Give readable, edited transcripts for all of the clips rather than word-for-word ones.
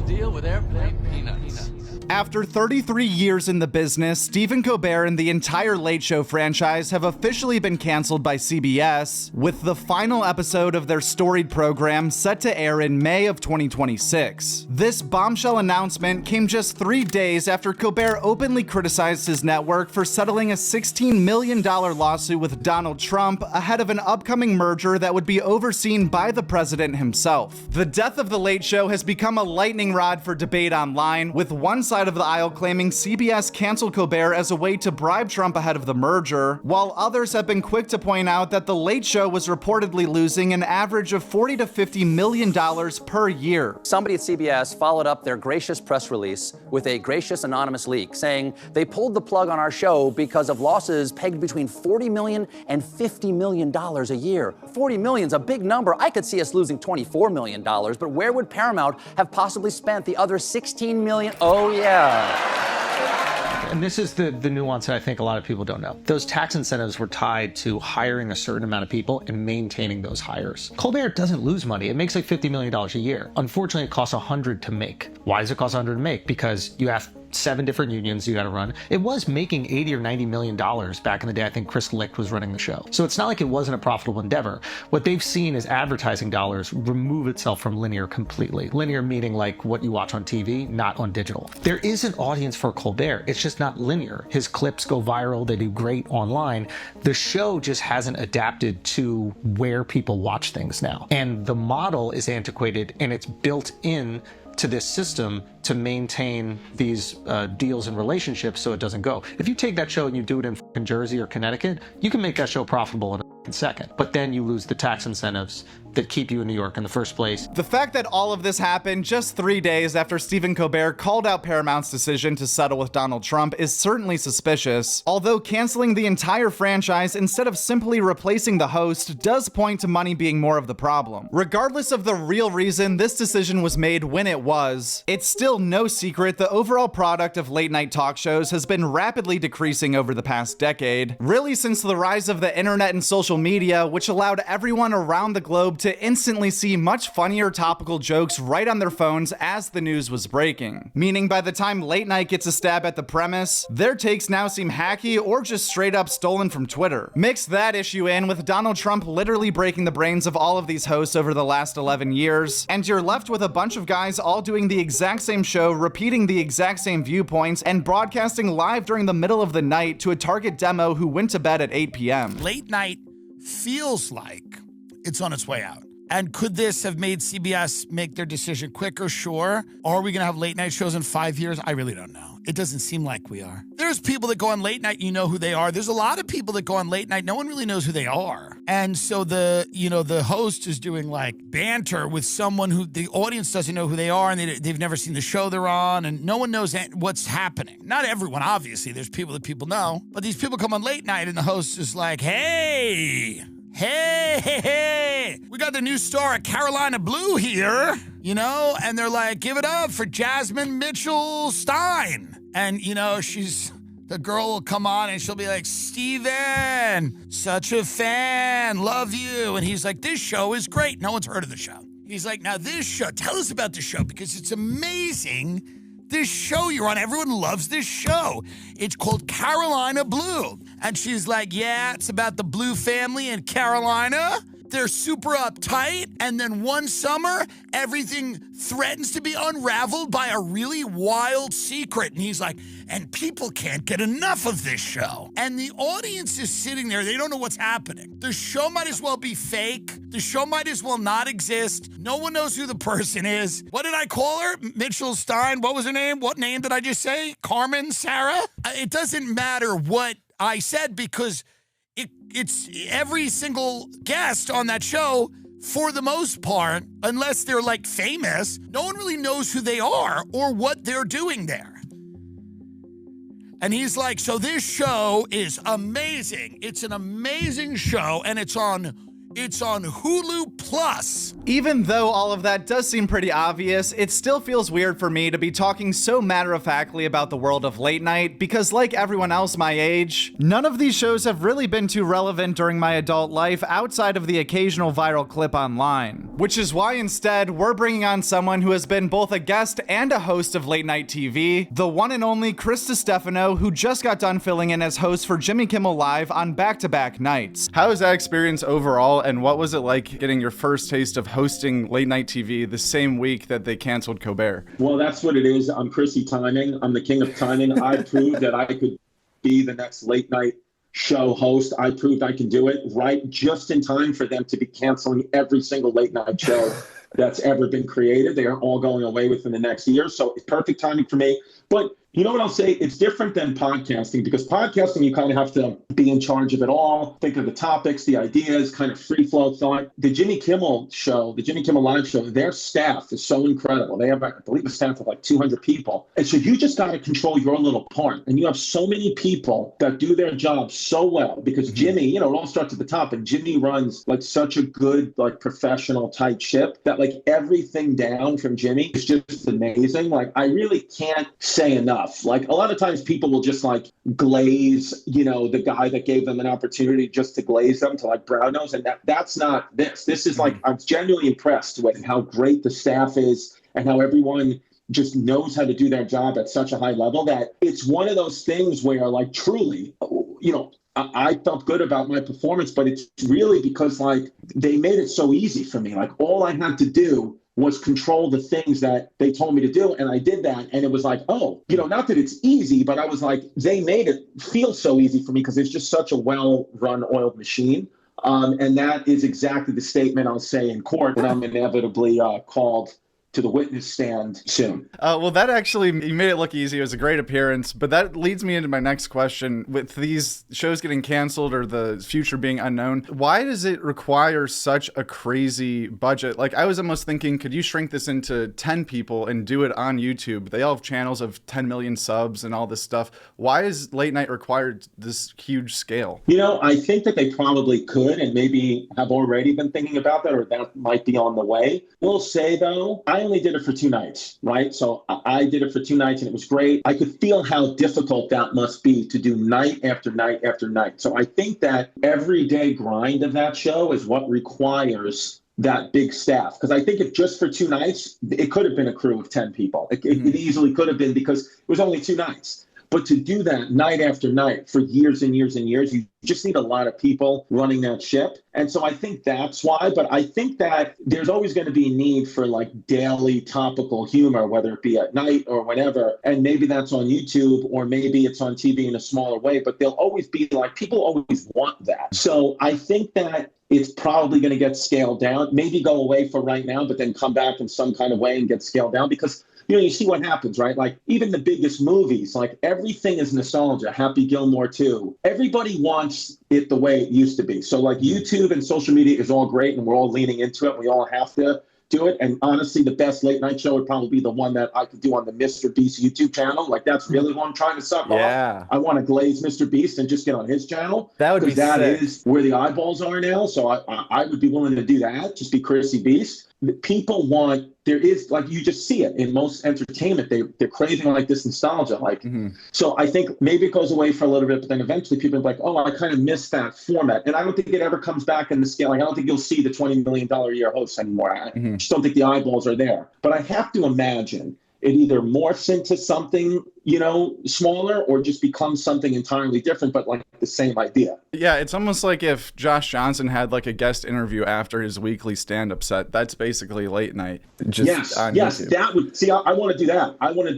deal with airplane peanuts. After 33 years in the business, Stephen Colbert and the entire Late Show franchise have officially been canceled by CBS, with the final episode of their storied program set to air in May of 2026. This bombshell announcement came just 3 days after Colbert openly criticized his network for settling a $16 million lawsuit with Donald Trump ahead of an upcoming merger that would be overseen by the president himself. The death of The Late Show has become a lightning rod for debate online, with one side of the aisle claiming CBS canceled Colbert as a way to bribe Trump ahead of the merger, while others have been quick to point out that The Late Show was reportedly losing an average of $40 to $50 million per year. Somebody at CBS followed up their gracious press release with a gracious anonymous leak saying they pulled the plug on our show because of losses pegged between $40 million and $50 million a year. $40 million's a big number. I could see us losing $24 million, but where would Paramount have possibly spent the other $16 million? Oh, yeah. And this is the nuance that I think a lot of people don't know. Those tax incentives were tied to hiring a certain amount of people and maintaining those hires. Colbert doesn't lose money. It makes like $50 million a year. Unfortunately, it costs $100 to make. Why does it cost $100 to make? Because you have 7 different unions you got to run. It was making $80 or $90 million back in the day. I think Chris Licht was running the show. So it's not like it wasn't a profitable endeavor. What they've seen is advertising dollars remove itself from linear completely. Linear meaning like what you watch on TV, not on digital. There is an audience for Colbert. It's just not linear. His clips go viral. They do great online. The show just hasn't adapted to where people watch things now. And the model is antiquated, and it's built in to this system to maintain these deals and relationships so it doesn't go. If you take that show and you do it in fucking Jersey or Connecticut, you can make that show profitable in a fucking second. But then you lose the tax incentives that keep you in New York in the first place. The fact that all of this happened just 3 days after Stephen Colbert called out Paramount's decision to settle with Donald Trump is certainly suspicious, although canceling the entire franchise instead of simply replacing the host does point to money being more of the problem. Regardless of the real reason this decision was made when it was, it's still no secret the overall product of late night talk shows has been rapidly decreasing over the past decade, really since the rise of the internet and social media, which allowed everyone around the globe to instantly see much funnier topical jokes right on their phones as the news was breaking. Meaning by the time late night gets a stab at the premise, their takes now seem hacky or just straight up stolen from Twitter. Mix that issue in with Donald Trump literally breaking the brains of all of these hosts over the last 11 years, and you're left with a bunch of guys all doing the exact same show, repeating the exact same viewpoints, and broadcasting live during the middle of the night to a target demo who went to bed at 8 p.m. Late night feels like it's on its way out. And could this have made CBS make their decision quicker? Sure. Are we going to have late night shows in 5 years? I really don't know. It doesn't seem like we are. There's people that go on late night, you know who they are. There's a lot of people that go on late night, no one really knows who they are. And so the host is doing like banter with someone who the audience doesn't know who they are, and they've never seen the show they're on, and no one knows what's happening. Not everyone, obviously. There's people that people know. But these people come on late night, and the host is like, hey, we got the new star at Carolina Blue here, and they're like, give it up for Jasmine Mitchell Stein. And, the girl will come on and she'll be like, Steven, such a fan, love you. And he's like, this show is great. No one's heard of the show. He's like, now this show, tell us about the show because it's amazing. This show you're on, everyone loves this show. It's called Carolina Blue. And she's like, yeah, it's about the Blue family in Carolina. They're super uptight. And then one summer, everything threatens to be unraveled by a really wild secret. And he's like, and people can't get enough of this show. And the audience is sitting there. They don't know what's happening. The show might as well be fake. The show might as well not exist. No one knows who the person is. What did I call her? Mitchell Stein. What was her name? What name did I just say? Carmen? Sarah? It doesn't matter what I said because it's every single guest on that show, for the most part, unless they're like famous, no one really knows who they are or what they're doing there. And he's like, so this show is amazing. It's an amazing show, and it's on It's on Hulu Plus. Even though all of that does seem pretty obvious, it still feels weird for me to be talking so matter-of-factly about the world of late night because, like everyone else my age, none of these shows have really been too relevant during my adult life outside of the occasional viral clip online. Which is why instead, we're bringing on someone who has been both a guest and a host of late night TV, the one and only Chris Stefano, who just got done filling in as host for Jimmy Kimmel Live on back-to-back nights. How was that experience overall, and what was it like getting your first taste of hosting late night TV the same week that they canceled Colbert? Well, that's what it is. I'm Chrissy Timing. I'm the king of timing. I proved that I could be the next late night show host. I proved I can do it right just in time for them to be canceling every single late night show that's ever been created. They are all going away within the next year. So it's perfect timing for me. But you know what I'll say? It's different than podcasting, because podcasting, you kind of have to be in charge of it all, think of the topics, the ideas, kind of free flow thought. The Jimmy Kimmel show, the Jimmy Kimmel Live show, their staff is so incredible. They have, I believe, a staff of like 200 people. And so you just got to control your little part. And you have so many people that do their job so well, because Jimmy, you know, it all starts at the top, and Jimmy runs like such a good, like professional tight ship that like everything down from Jimmy is just amazing. Like I really can't say enough. Like a lot of times people will just like glaze, you know, the guy that gave them an opportunity just to glaze them to like brown nose. And that's not this. This is like, I'm genuinely impressed with how great the staff is and how everyone just knows how to do their job at such a high level that it's one of those things where like truly, you know, I felt good about my performance, but it's really because like they made it so easy for me. Like all I had to do was control the things that they told me to do. And I did that. And it was like, oh, you know, not that it's easy, but I was like, they made it feel so easy for me because it's just such a well-run, oiled machine. And that is exactly the statement I'll say in court when I'm inevitably called to the witness stand soon. Well, that actually, you made it look easy. It was a great appearance, but that leads me into my next question. With these shows getting canceled or the future being unknown, why does it require such a crazy budget? Like I was almost thinking, could you shrink this into 10 people and do it on YouTube? They all have channels of 10 million subs and all this stuff. Why is late night required this huge scale? You know, I think that they probably could and maybe have already been thinking about that, or that might be on the way. We'll say though, I only did it for 2 nights, right? So I did it for 2 nights and it was great. I could feel how difficult that must be to do night after night after night. So I think that everyday grind of that show is what requires that big staff. Because I think if just for 2 nights, it could have been a crew of 10 people. It easily could have been, because it was only 2 nights. But to do that night after night for years and years and years, you just need a lot of people running that ship. And so I think that's why. But I think that there's always going to be a need for like daily topical humor, whether it be at night or whenever. And maybe that's on YouTube, or maybe it's on TV in a smaller way. But there'll always be like, people always want that. So I think that it's probably going to get scaled down, maybe go away for right now, but then come back in some kind of way and get scaled down, because you know, you see what happens, right? Like even the biggest movies, like everything is nostalgia. Happy Gilmore 2. Everybody wants it the way it used to be. So like YouTube and social media is all great and we're all leaning into it. We all have to do it. And honestly, the best late night show would probably be the one that I could do on the Mr. Beast YouTube channel. Like that's really what I'm trying to suck off. I want to glaze Mr. Beast and just get on his channel. That would be sick. That is where the eyeballs are now. So I would be willing to do that. Just be Chrissy Beast. People want, there is, like you just see it in most entertainment, they're craving like this nostalgia. Like, so I think maybe it goes away for a little bit, but then eventually people are like, oh, I kind of miss that format. And I don't think it ever comes back in the scale. Like, I don't think you'll see the $20 million a year hosts anymore. I just don't think the eyeballs are there. But I have to imagine it either morphs into something, you know, smaller, or just becomes something entirely different, but like the same idea. Yeah, it's almost like if Josh Johnson had like a guest interview after his weekly stand-up set. That's basically late night. Just on YouTube. That would, see, I want to do that. I want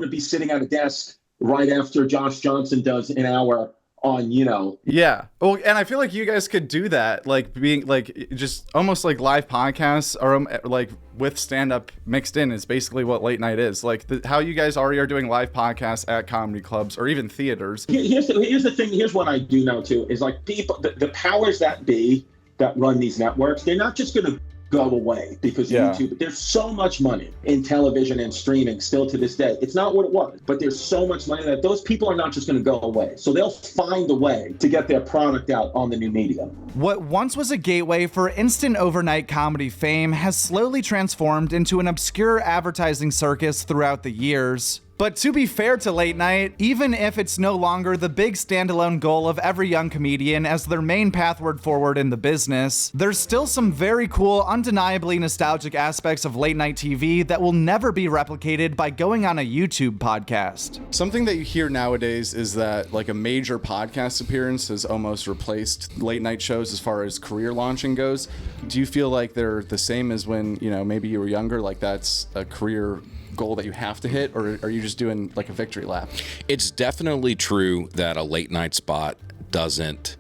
to be sitting at a desk right after Josh Johnson does an hour on, you know. Yeah. Well, and I feel like you guys could do that, like being like just almost like live podcasts, or like with stand-up mixed in is basically what late night is. Like how you guys already are doing live podcasts at comedy clubs or even theaters. Here's the thing. Here's what I do know too, is like people, the powers that be that run these networks, they're not just going to go away because YouTube, there's so much money in television and streaming still to this day. It's not what it was, but there's so much money that those people are not just going to go away. So they'll find a way to get their product out on the new medium. What once was a gateway for instant overnight comedy fame has slowly transformed into an obscure advertising circus throughout the years. But to be fair to late night, even if it's no longer the big standalone goal of every young comedian as their main pathway forward in the business, there's still some very cool, undeniably nostalgic aspects of late night TV that will never be replicated by going on a YouTube podcast. Something that you hear nowadays is that like a major podcast appearance has almost replaced late night shows as far as career launching goes. Do you feel like they're the same as when, maybe you were younger, like that's a career goal that you have to hit, or are you just doing like a victory lap? It's definitely true that a late night spot doesn't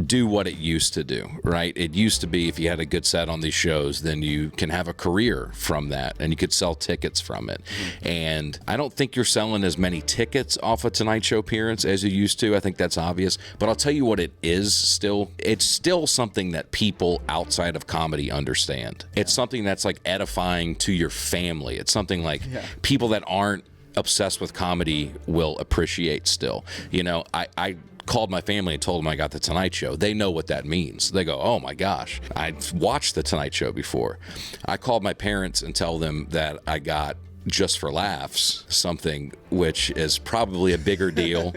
do what it used to do, right? It used to be if you had a good set on these shows, then you can have a career from that and you could sell tickets from it. And I don't think you're selling as many tickets off a Tonight Show appearance as you used to. I think that's obvious. But I'll tell you what it is still. It's still something that people outside of comedy understand. It's something that's like edifying to your family. It's something like people that aren't obsessed with comedy will appreciate still. I called my family and told them I got the Tonight Show. They know what that means. They go, oh my gosh, I've watched the Tonight Show before. I called my parents and tell them that I got Just for Laughs, something which is probably a bigger deal.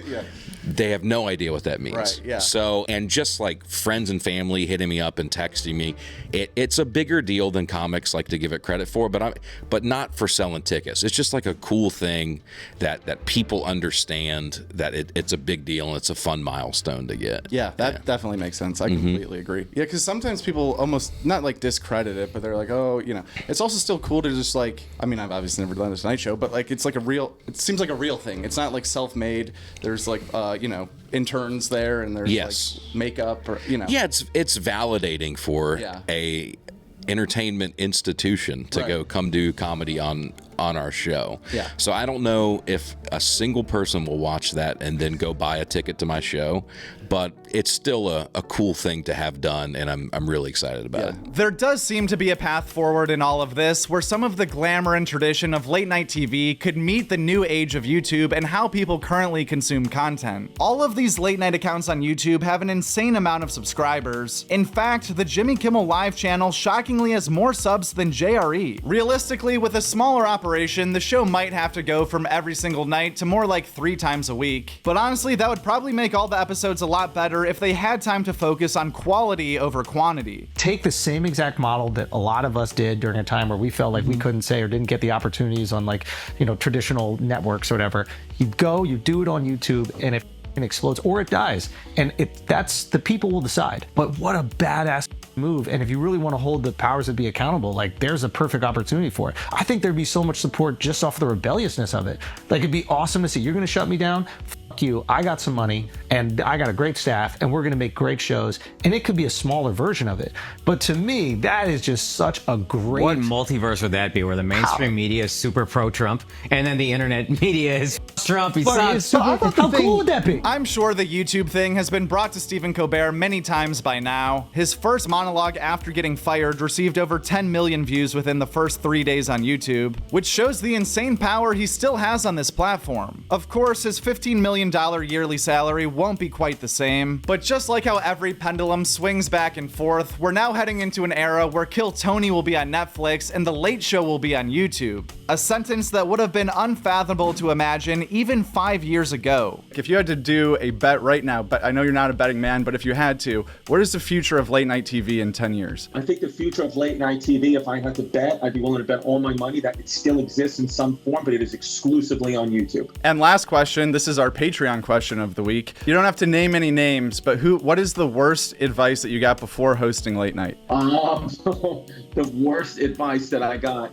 They have no idea what that means. Right, yeah. So, and just like friends and family hitting me up and texting me, it's a bigger deal than comics like to give it credit for, but not for selling tickets. It's just like a cool thing that people understand that it's a big deal and it's a fun milestone to get. Yeah, that definitely makes sense. I completely agree. Yeah, because sometimes people almost not like discredit it, but they're like, oh, it's also still cool to just like, I mean, I've obviously never done a Tonight Show, but like it's like it seems like a real thing. It's not like self-made. There's like interns there and there's like makeup or Yeah, it's validating for a entertainment institution to come do comedy on our show. Yeah. So I don't know if a single person will watch that and then go buy a ticket to my show, but it's still a cool thing to have done, and I'm really excited about it. There does seem to be a path forward in all of this, where some of the glamour and tradition of late night TV could meet the new age of YouTube and how people currently consume content. All of these late night accounts on YouTube have an insane amount of subscribers. In fact, the Jimmy Kimmel Live channel shockingly has more subs than JRE. Realistically, with a smaller operation, the show might have to go from every single night to more like 3 times a week. But honestly, that would probably make all the episodes a lot better if they had time to focus on quality over quantity. Take the same exact model that a lot of us did during a time where we felt like we couldn't say or didn't get the opportunities on traditional networks or whatever. You go, you do it on YouTube, and if it explodes or it dies, and that's the people will decide. But what a badass move. And if you really want to hold the powers that be accountable, like there's a perfect opportunity for it. I think there'd be so much support just off the rebelliousness of it. Like it'd be awesome to see. You're going to shut me down? Fuck you. I got some money and I got a great staff and we're going to make great shows, and it could be a smaller version of it. But to me, that is just such a great... What multiverse would that be, where the mainstream media is super pro-Trump and then the internet media is Trump? He sucks. How cool would that be? I'm sure the YouTube thing has been brought to Stephen Colbert many times by now. His first monologue after getting fired received over 10 million views within the first 3 days on YouTube, which shows the insane power he still has on this platform. Of course, his $15 million yearly salary won't be quite the same, but just like how every pendulum swings back and forth, we're now heading into an era where Kill Tony will be on Netflix and The Late Show will be on YouTube. A sentence that would have been unfathomable to imagine even 5 years ago. If you had to do a bet right now, but I know you're not a betting man, but if you had to, what is the future of late night TV in 10 years? I think the future of late night TV, if I had to bet, I'd be willing to bet all my money that it still exists in some form, but it is exclusively on YouTube. And last question, this is our Patreon question of the week. You don't have to name any names, but what is the worst advice that you got before hosting late night? The worst advice that I got.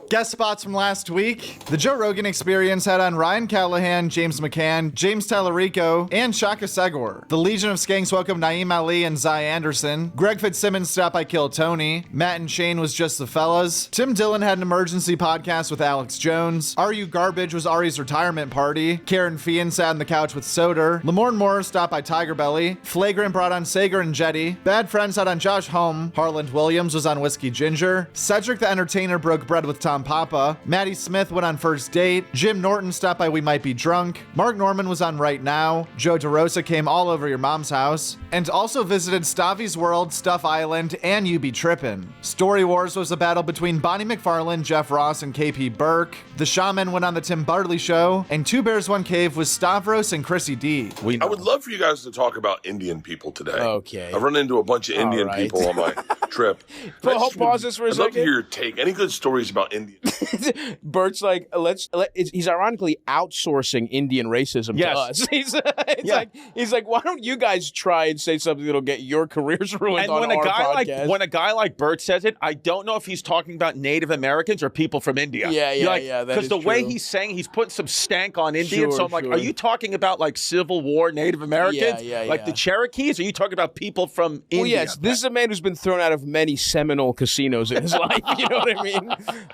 Guest spots from last week. The Joe Rogan Experience had on Ryan Callahan, James McCann, James Tallarico, and Shaka Segor. The Legion of Skanks welcomed Naeem Ali and Zy Anderson. Greg Fitzsimmons stopped by Kill Tony. Matt and Shane was Just the Fellas. Tim Dillon had an emergency podcast with Alex Jones. Are You Garbage was Ari's retirement party. Karen Fian sat on the couch with Soder. Lamorne Moore stopped by Tiger Belly. Flagrant brought on Sager and Jetty. Bad Friends had on Josh Home. Harland Williams was on Whiskey Ginger. Cedric the Entertainer broke bread with Tom Papa. Maddie Smith went on First Date. Jim Norton stopped by We Might Be Drunk. Mark Norman was on Right Now. Joe DeRosa came all over your mom's house. And also visited Stavi's World, Stuff Island, and You Be Trippin'. Story Wars was a battle between Bonnie McFarlane, Jeff Ross, and KP Burke. The Shaman went on the Tim Bartley Show. And Two Bears, One Cave was Stavros and Chrissy D. I would love for you guys to talk about Indian people today. Okay. I've run into a bunch of Indian people on my trip. Pause this for a I'd love to second. hear your take. Any good stories about Indian? Bert's like, he's ironically outsourcing Indian racism to us. He's like, why don't you guys try and say something that'll get your careers ruined And on when our a guy podcast? when a guy like Bert says it, I don't know if he's talking about Native Americans or people from India. Yeah, that Because is the way true. he's saying he's putting some stank on Indians. Sure, So I'm like, sure. are you talking about like Civil War Native Americans? Like the Cherokees? Or are you talking about people from India? Well, yes, this is a man who's been thrown out of many Seminole casinos in his life. You know what I mean?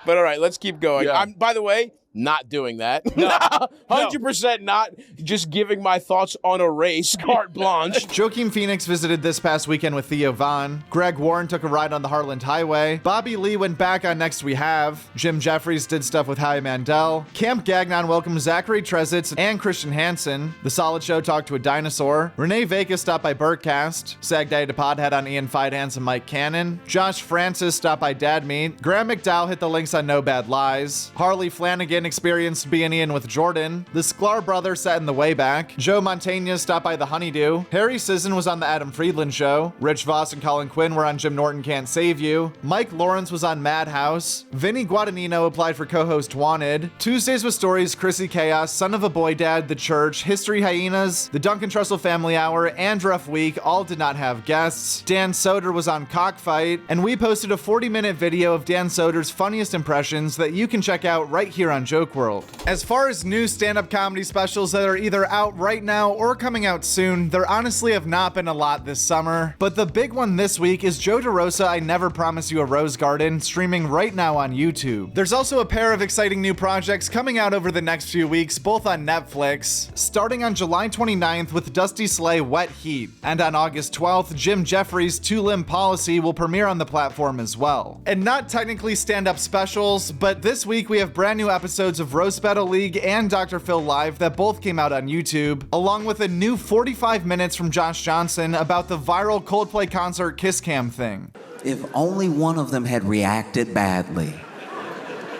But all right, let's keep going. Yeah. I'm, by the way, not doing that. 100% not just giving my thoughts on a race, carte blanche. Joaquin Phoenix visited this past weekend with Theo Vaughn. Greg Warren took a ride on the Heartland Highway. Bobby Lee went back on Next We Have. Jim Jeffries did stuff with Howie Mandel. Camp Gagnon welcomed Zachary Trezitz and Christian Hansen. The Solid Show talked to a dinosaur. Renee Vega stopped by Birdcast. Sag Daddy DePod had on Ian Fidance and Mike Cannon. Josh Francis stopped by Dad Meat. Graham McDowell hit the links on No Bad Lies. Harley Flanagan experienced being Ian with Jordan. The Sklar brothers sat in the way back. Joe Montaigne stopped by the Honeydew. Harry Sisson was on the Adam Friedland Show. Rich Voss and Colin Quinn were on Jim Norton Can't Save You. Mike Lawrence was on Madhouse. Vinny Guadagnino applied for co-host Wanted. Tuesdays with Stories, Chrissy Chaos, Son of a Boy Dad, The Church, History Hyenas, The Duncan Trussell Family Hour, and Rough Week all did not have guests. Dan Soder was on Cockfight, and we posted a 40-minute video of Dan Soder's funniest impressions that you can check out right here on Joke World. As far as new stand-up comedy specials that are either out right now or coming out soon, there honestly have not been a lot this summer. But the big one this week is Joe DeRosa, I Never Promise You a Rose Garden, streaming right now on YouTube. There's also a pair of exciting new projects coming out over the next few weeks, both on Netflix, starting on July 29th with Dusty Slay Wet Heat, and on August 12th, Jim Jeffries' Two-Limb Policy will premiere on the platform as well. And not technically stand-up specials, but this week we have brand new episodes of Roast Battle League and Dr. Phil Live that both came out on YouTube, along with a new 45 minutes from Josh Johnson about the viral Coldplay concert Kiss Cam thing. If only one of them had reacted badly,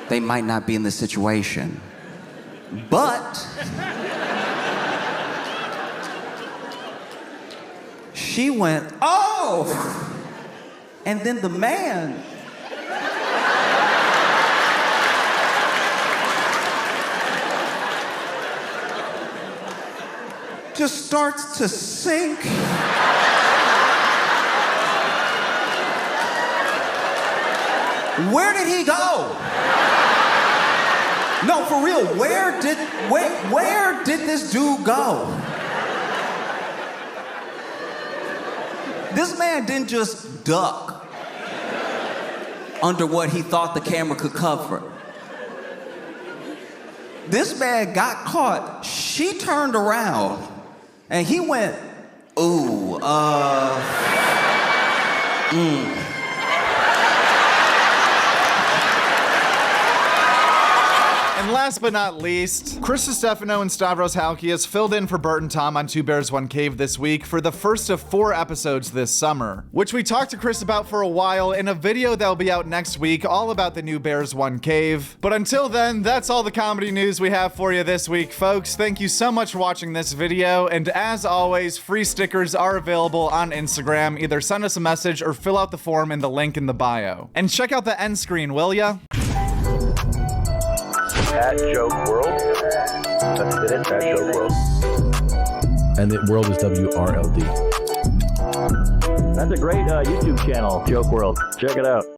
they might not be in this situation. But she went, oh! And then the man just starts to sink. Where did he go? No, for real, where did this dude go? This man didn't just duck under what he thought the camera could cover. This man got caught. She turned around and he went, ooh, And last but not least, Chris Stefano and Stavros Halkias filled in for Bert and Tom on Two Bears, One Cave this week for the first of 4 episodes this summer, which we talked to Chris about for a while in a video that'll be out next week all about the new Bears, One Cave. But until then, that's all the comedy news we have for you this week, folks. Thank you so much for watching this video, and as always, free stickers are available on Instagram. Either send us a message or fill out the form in the link in the bio. And check out the end screen, will ya? At Joke World. That's it, at Joke World. And the world is WRLD. That's a great YouTube channel, Joke World. Check it out.